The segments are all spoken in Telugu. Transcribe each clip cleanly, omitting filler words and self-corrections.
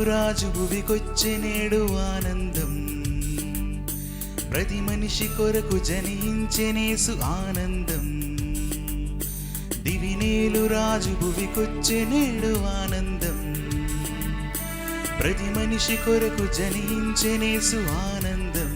రాజు భువికొచ్చే నేడు ఆనందం, ప్రతి మనిషి కొరకు జనించెనేసు ఆనందం. దివినేలు రాజు భువికొచ్చే నేడు ఆనందం, ప్రతి మనిషి కొరకు జనించెనేసు ఆనందం.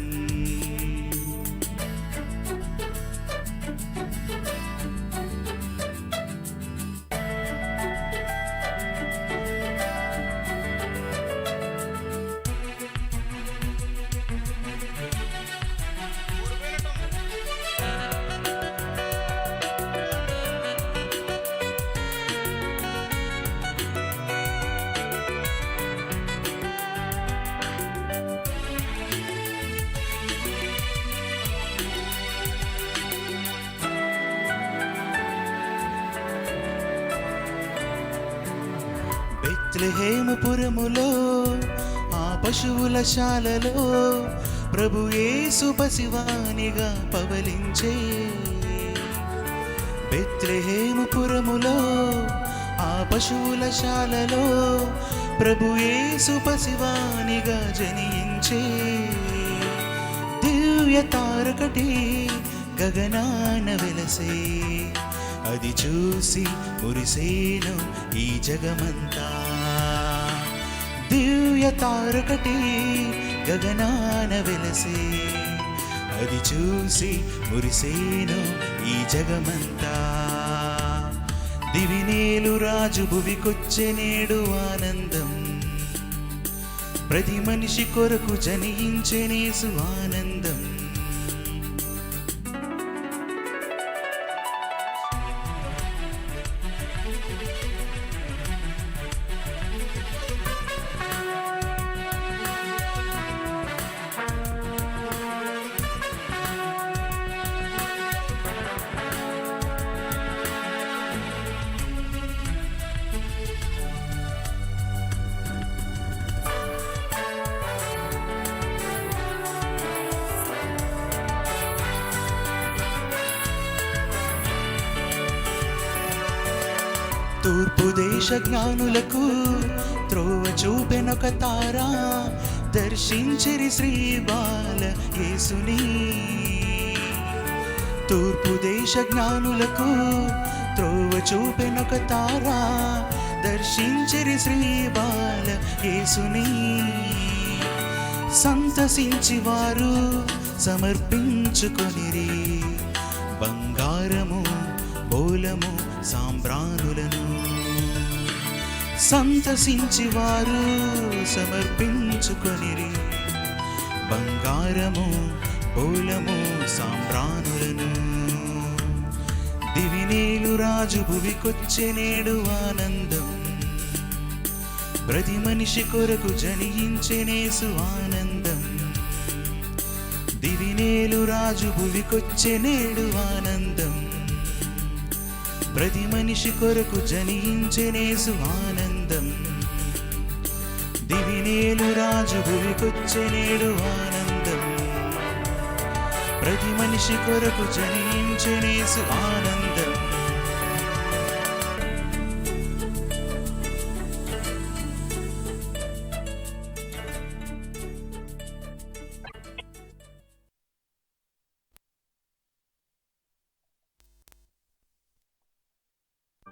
బెత్లెహేముపురములో ఆ పశువుల శాలలో ప్రభు యేసు పసివానిగా పవలించే. బెత్లెహేముపురములో ఆ పశువుల శాలలో ప్రభు యేసు పసివానిగా జనించే. దివ్య తారకటి గగనాన వెలసే, అది చూసి మురిసేను ఈ జగమంతా. దివ్య తారకటి గగనాన వెలసే, అది చూసి మురిసేను ఈ జగమంతా. దివినేలు రాజు భువికొచ్చే నేడు ఆనందం, ప్రతి మనిషి కొరకు జనించెనేసు ఆనందం. తూర్పు దేశ జ్ఞానులకు త్రోవ చూపెనొక తారా, దర్శించిరి శ్రీ బాల యేసుని. తూర్పు దేశ జ్ఞానులకు త్రోవ చూపెనొక తారా, దర్శించిరి శ్రీ బాల యేసుని. సంతసించి వారు సమర్పించుకొనిరి బంగారము బోలము సాంబ్రాణులను. సంతసించి వారు సమర్పించుకొనిరి బంగారము బోలము సాంబ్రాణులను. దివినేలు రాజు భువికొచ్చే నేడు ఆనందం, ప్రతి మనిషి కొరకు జనించెనేసు ఆనందం. దివినేలు రాజు భువికొచ్చే నేడు ఆనందం, ప్రతి మనిషి కొరకు జనించెనేసు ఆనందం. దివినేలు రాజు భువికొచ్చే నేడు ఆనందం, ప్రతి మనిషి కొరకు జనించెనేసు ఆనందం.